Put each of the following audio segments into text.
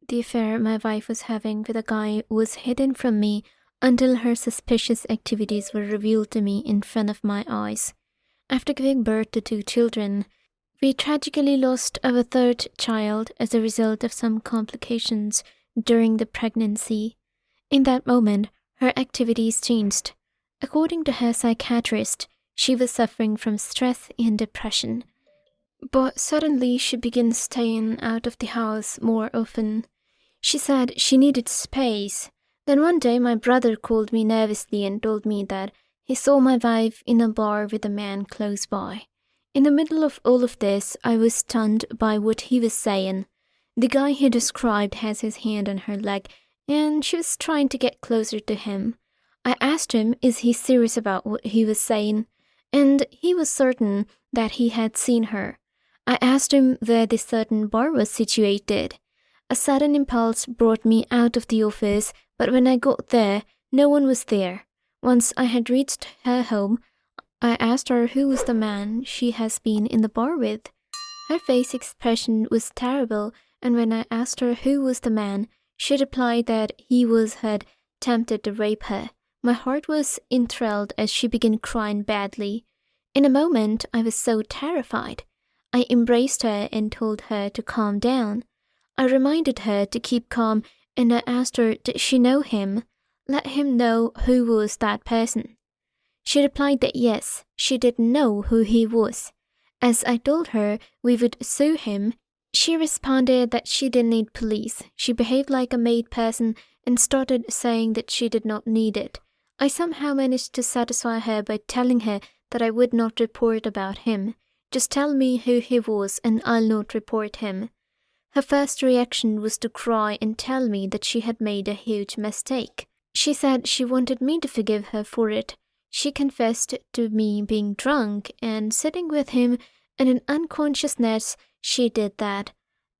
The affair my wife was having with a guy was hidden from me until her suspicious activities were revealed to me in front of my eyes. After giving birth to 2 children, we tragically lost our third child as a result of some complications during the pregnancy. In that moment, her activities changed. According to her psychiatrist, she was suffering from stress and depression. But suddenly she began staying out of the house more often. She said she needed space. Then one day my brother called me nervously and told me that he saw my wife in a bar with a man close by. In the middle of all of this, I was stunned by what he was saying. The guy he described has his hand on her leg, and she was trying to get closer to him. I asked him, is he serious about what he was saying? And he was certain that he had seen her. I asked him where this certain bar was situated. A sudden impulse brought me out of the office, but when I got there, no one was there. Once I had reached her home, I asked her who was the man she has been in the bar with. Her face expression was terrible, and when I asked her who was the man, she replied that he had attempted to rape her. My heart was enthralled as she began crying badly. In a moment, I was so terrified. I embraced her and told her to calm down. I reminded her to keep calm, and I asked her, did she know him? Let him know who was that person. She replied that yes, she did know who he was. As I told her we would sue him, she responded that she didn't need police. She behaved like a made person and started saying that she did not need it. I somehow managed to satisfy her by telling her that I would not report about him. Just tell me who he was and I'll not report him. Her first reaction was to cry and tell me that she had made a huge mistake. She said she wanted me to forgive her for it. She confessed to me being drunk and sitting with him, and in unconsciousness she did that.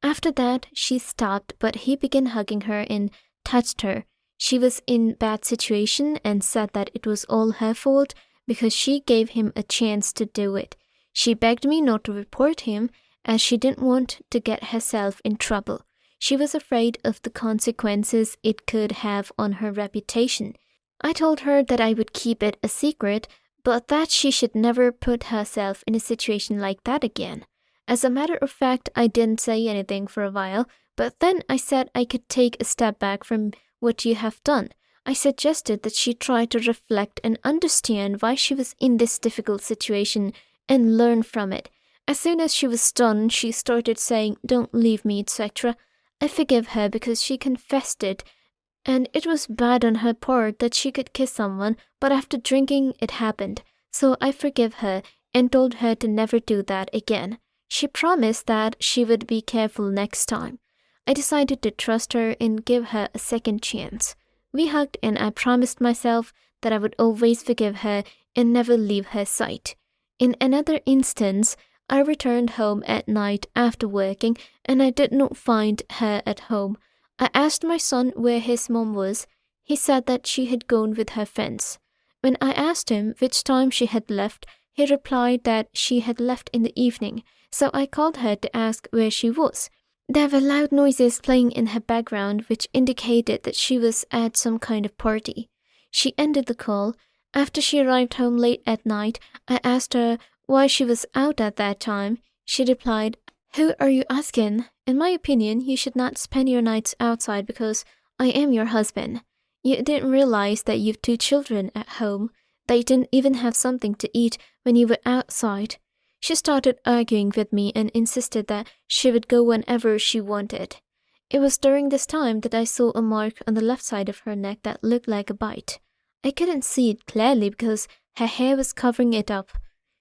After that, she stopped, but he began hugging her and touched her. She was in a bad situation and said that it was all her fault because she gave him a chance to do it. She begged me not to report him as she didn't want to get herself in trouble. She was afraid of the consequences it could have on her reputation. I told her that I would keep it a secret, but that she should never put herself in a situation like that again. As a matter of fact, I didn't say anything for a while, but then I said I could take a step back from what you have done. I suggested that she try to reflect and understand why she was in this difficult situation and learn from it. As soon as she was done, she started saying, "Don't leave me," etc. I forgive her because she confessed it, and it was bad on her part that she could kiss someone, but after drinking it happened. So I forgive her and told her to never do that again. She promised that she would be careful next time. I decided to trust her and give her a second chance. We hugged and I promised myself that I would always forgive her and never leave her sight. In another instance, I returned home at night after working and I did not find her at home. I asked my son where his mom was. He said that she had gone with her friends. When I asked him which time she had left, he replied that she had left in the evening, so I called her to ask where she was. There were loud noises playing in her background which indicated that she was at some kind of party. She ended the call. After she arrived home late at night, I asked her why she was out at that time. She replied, "Who are you asking? In my opinion, you should not spend your nights outside because I am your husband. You didn't realize that you've 2 children at home, that you didn't even have something to eat when you were outside." She started arguing with me and insisted that she would go whenever she wanted. It was during this time that I saw a mark on the left side of her neck that looked like a bite. I couldn't see it clearly because her hair was covering it up.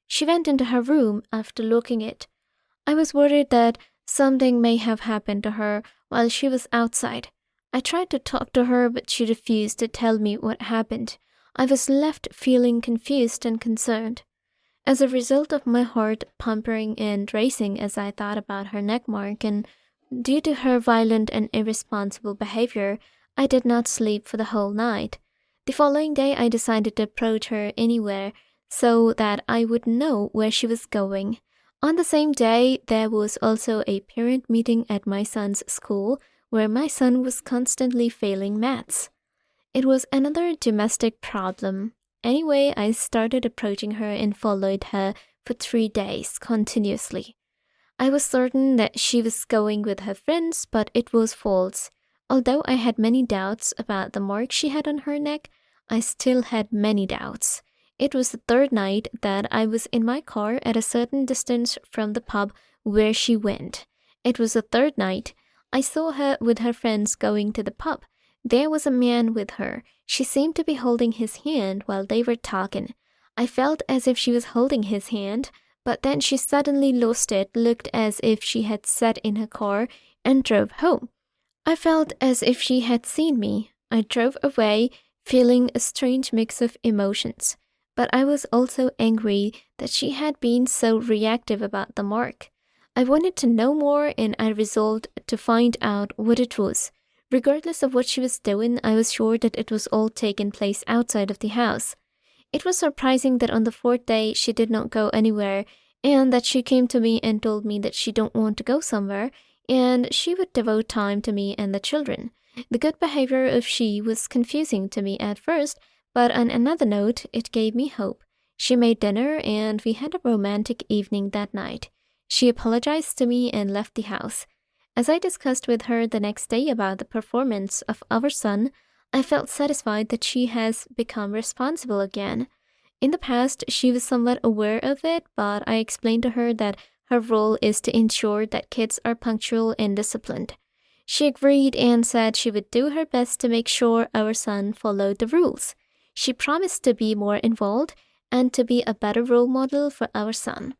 She went into her room after looking it. I was worried that something may have happened to her while she was outside. I tried to talk to her, but she refused to tell me what happened. I was left feeling confused and concerned. As a result of my heart pumping and racing as I thought about her neck mark, and due to her violent and irresponsible behavior, I did not sleep for the whole night. The following day, I decided to approach her anywhere so that I would know where she was going. On the same day, there was also a parent meeting at my son's school where my son was constantly failing maths. It was another domestic problem. Anyway, I started approaching her and followed her for 3 days continuously. I was certain that she was going with her friends, but it was false. Although I had many doubts about the mark she had on her neck, I still had many doubts. It was the third night that I was in my car at a certain distance from the pub where she went. It was the third night. I saw her with her friends going to the pub. There was a man with her. She seemed to be holding his hand while they were talking. I felt as if she was holding his hand, but then she suddenly lost it, looked as if she had sat in her car, and drove home. I felt as if she had seen me. I drove away, feeling a strange mix of emotions. But I was also angry that she had been so reactive about the mark. I wanted to know more, and I resolved to find out what it was. Regardless of what she was doing, I was sure that it was all taking place outside of the house. It was surprising that on the fourth day she did not go anywhere, and that she came to me and told me that she don't want to go somewhere, and she would devote time to me and the children. The good behavior of she was confusing to me at first, but on another note, it gave me hope. She made dinner, and we had a romantic evening that night. She apologized to me and left the house. As I discussed with her the next day about the performance of our son, I felt satisfied that she has become responsible again. In the past, she was somewhat aware of it, but I explained to her that her role is to ensure that kids are punctual and disciplined. She agreed and said she would do her best to make sure our son followed the rules. She promised to be more involved and to be a better role model for our son.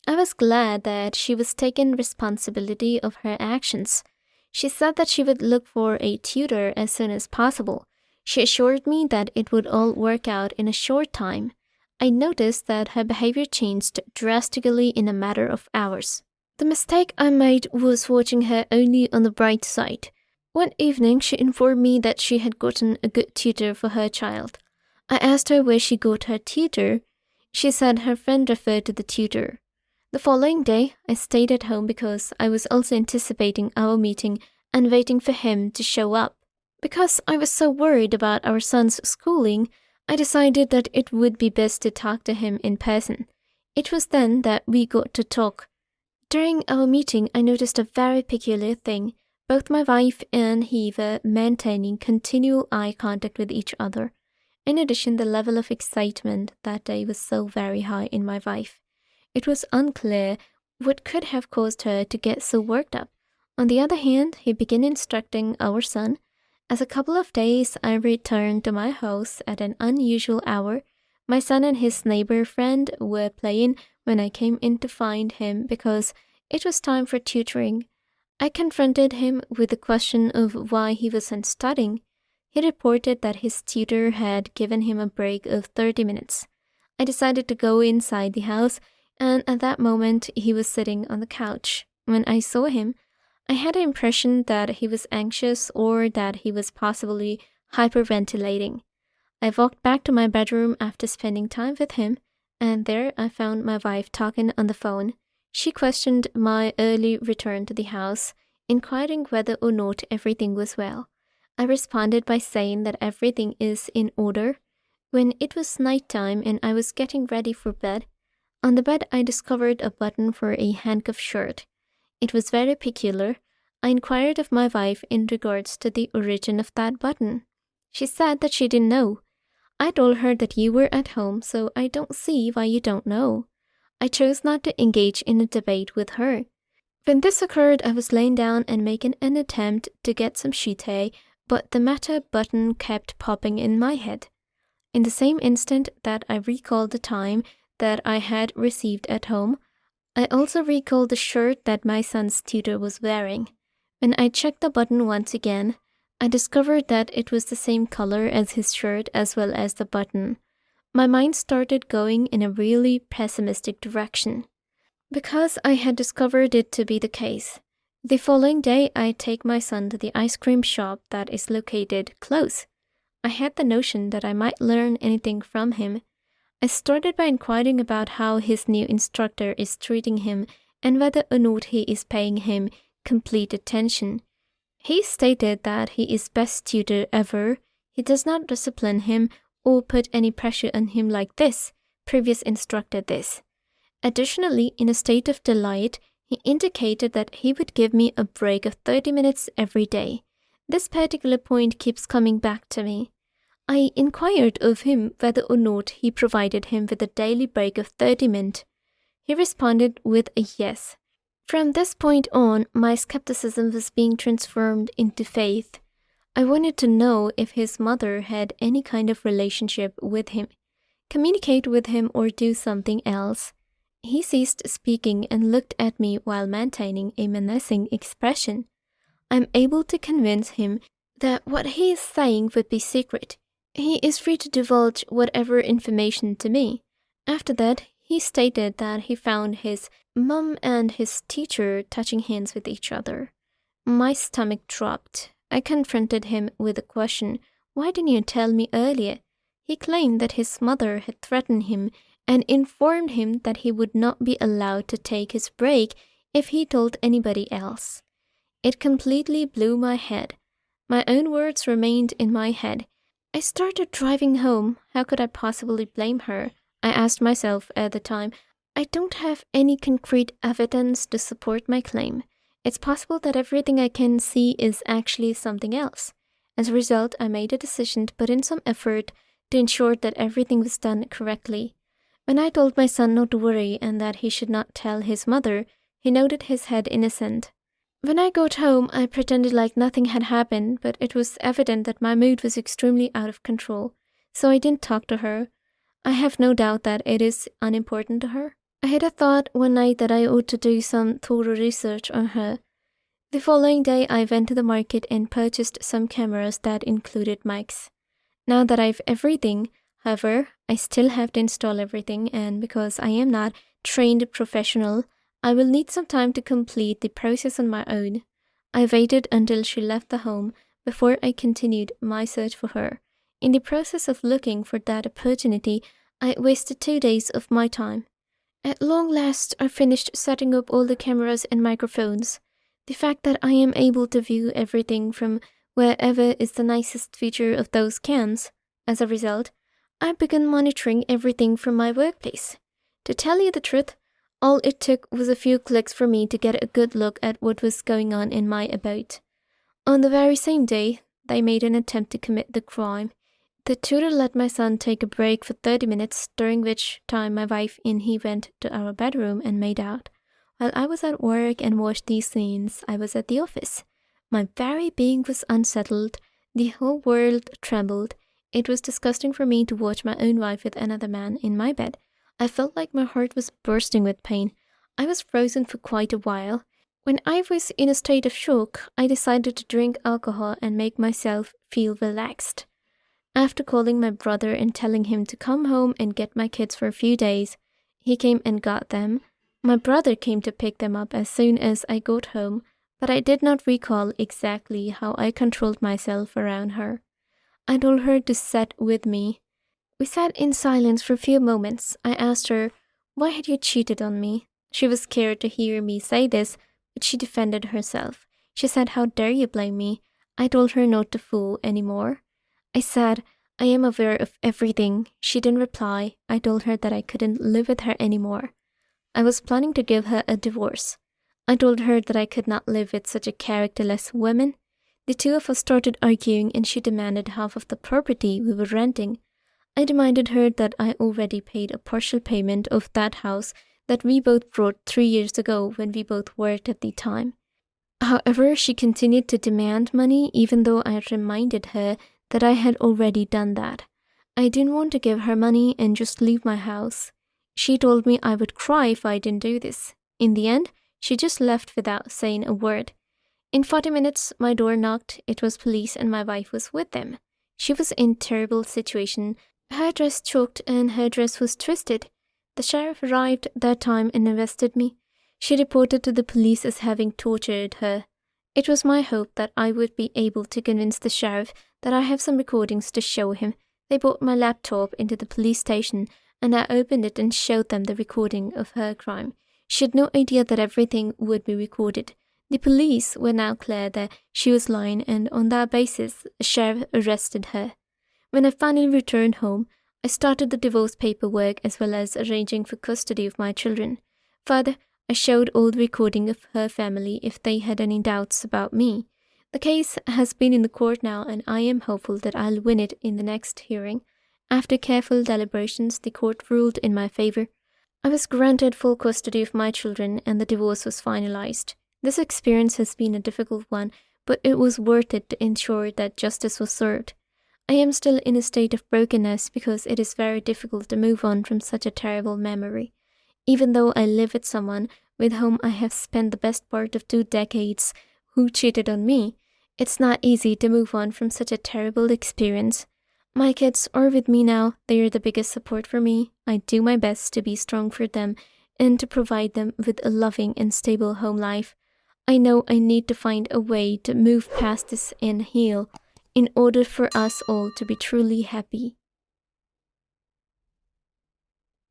I was glad that she was taking responsibility of her actions. She said that she would look for a tutor as soon as possible. She assured me that it would all work out in a short time. I noticed that her behavior changed drastically in a matter of hours. The mistake I made was watching her only on the bright side. One evening, she informed me that she had gotten a good tutor for her child. I asked her where she got her tutor. She said her friend referred to the tutor. The following day, I stayed at home because I was also anticipating our meeting and waiting for him to show up. Because I was so worried about our son's schooling, I decided that it would be best to talk to him in person. It was then that we got to talk. During our meeting, I noticed a very peculiar thing. Both my wife and he were maintaining continual eye contact with each other. In addition, the level of excitement that day was so very high in my wife. It was unclear what could have caused her to get so worked up. On the other hand, he began instructing our son. As a couple of days, I returned to my house at an unusual hour. My son and his neighbor friend were playing when I came in to find him because it was time for tutoring. I confronted him with the question of why he wasn't studying. He reported that his tutor had given him a break of 30 minutes. I decided to go inside the house, and at that moment he was sitting on the couch. When I saw him, I had the impression that he was anxious or that he was possibly hyperventilating. I walked back to my bedroom after spending time with him, and there I found my wife talking on the phone. She questioned my early return to the house, inquiring whether or not everything was well. I responded by saying that everything is in order. When it was nighttime and I was getting ready for bed, on the bed I discovered a button for a handcuff shirt. It was very peculiar. I inquired of my wife in regards to the origin of that button. She said that she didn't know. I told her that you were at home, so I don't see why you don't know. I chose not to engage in a debate with her. When this occurred, I was laying down and making an attempt to get some shite, but the matter button kept popping in my head. In the same instant that I recalled the time that I had received at home, I also recalled the shirt that my son's tutor was wearing. When I checked the button once again, I discovered that it was the same color as his shirt as well as the button. My mind started going in a really pessimistic direction, because I had discovered it to be the case. The following day, I take my son to the ice cream shop that is located close. I had the notion that I might learn anything from him. I started by inquiring about how his new instructor is treating him and whether or not he is paying him complete attention. He stated that he is best tutor ever. He does not discipline him or put any pressure on him like this. Previous instructor this. Additionally, in a state of delight, he indicated that he would give me a break of 30 minutes every day. This particular point keeps coming back to me. I inquired of him whether or not he provided him with a daily break of 30 minutes. He responded with a yes. From this point on, my skepticism was being transformed into faith. I wanted to know if his mother had any kind of relationship with him, communicate with him, or do something else. He ceased speaking and looked at me while maintaining a menacing expression. I'm able to convince him that what he is saying would be secret. He is free to divulge whatever information to me. After that, he stated that he found his mum and his teacher touching hands with each other. My stomach dropped. I confronted him with the question, "Why didn't you tell me earlier?" He claimed that his mother had threatened him and informed him that he would not be allowed to take his break if he told anybody else. It completely blew my head. My own words remained in my head. I started driving home. How could I possibly blame her? I asked myself at the time. I don't have any concrete evidence to support my claim. It's possible that everything I can see is actually something else. As a result, I made a decision to put in some effort to ensure that everything was done correctly. When I told my son not to worry and that he should not tell his mother, he nodded his head innocent. When I got home, I pretended like nothing had happened, but it was evident that my mood was extremely out of control, so I didn't talk to her. I have no doubt that it is unimportant to her. I had a thought one night that I ought to do some thorough research on her. The following day, I went to the market and purchased some cameras that included mics. Now that I've everything, however, I still have to install everything, and because I am not trained professional, I will need some time to complete the process on my own. I waited until she left the home before I continued my search for her. In the process of looking for that opportunity, I wasted 2 days of my time. At long last, I finished setting up all the cameras and microphones. The fact that I am able to view everything from wherever is the nicest feature of those cams. As a result, I began monitoring everything from my workplace. To tell you the truth, all it took was a few clicks for me to get a good look at what was going on in my abode. On the very same day, they made an attempt to commit the crime. The tutor let my son take a break for 30 minutes, during which time my wife and he went to our bedroom and made out. While I was at work and watched these scenes, I was at the office. My very being was unsettled. The whole world trembled. It was disgusting for me to watch my own wife with another man in my bed. I felt like my heart was bursting with pain. I was frozen for quite a while. When I was in a state of shock, I decided to drink alcohol and make myself feel relaxed. After calling my brother and telling him to come home and get my kids for a few days, he came and got them. My brother came to pick them up as soon as I got home, but I did not recall exactly how I controlled myself around her. I told her to sit with me. We sat in silence for a few moments. I asked her, "Why had you cheated on me?" She was scared to hear me say this, but she defended herself. She said, "How dare you blame me?" I told her not to fool anymore. I said, "I am aware of everything." She didn't reply. I told her that I couldn't live with her anymore. I was planning to give her a divorce. I told her that I could not live with such a characterless woman. The two of us started arguing and she demanded half of the property we were renting. I reminded her that I already paid a partial payment of that house that we both bought 3 years ago when we both worked at the time. However, she continued to demand money even though I reminded her that I had already done that. I didn't want to give her money and just leave my house. She told me I would cry if I didn't do this. In the end, she just left without saying a word. In 40 minutes, my door knocked. It was police and my wife was with them. She was in a terrible situation. Her dress choked and her dress was twisted. The sheriff arrived that time and arrested me. She reported to the police as having tortured her. It was my hope that I would be able to convince the sheriff that I have some recordings to show him. They brought my laptop into the police station and I opened it and showed them the recording of her crime. She had no idea that everything would be recorded. The police were now clear that she was lying, and on that basis, the sheriff arrested her. When I finally returned home, I started the divorce paperwork as well as arranging for custody of my children. Further, I showed all the recording of her family if they had any doubts about me. The case has been in the court now, and I am hopeful that I'll win it in the next hearing. After careful deliberations, the court ruled in my favor. I was granted full custody of my children, and the divorce was finalized. This experience has been a difficult one, but it was worth it to ensure that justice was served. I am still in a state of brokenness because it is very difficult to move on from such a terrible memory. Even though I live with someone with whom I have spent the best part of 2 decades who cheated on me, it's not easy to move on from such a terrible experience. My kids are with me now. They are the biggest support for me. I do my best to be strong for them and to provide them with a loving and stable home life. I know I need to find a way to move past this and heal in order for us all to be truly happy.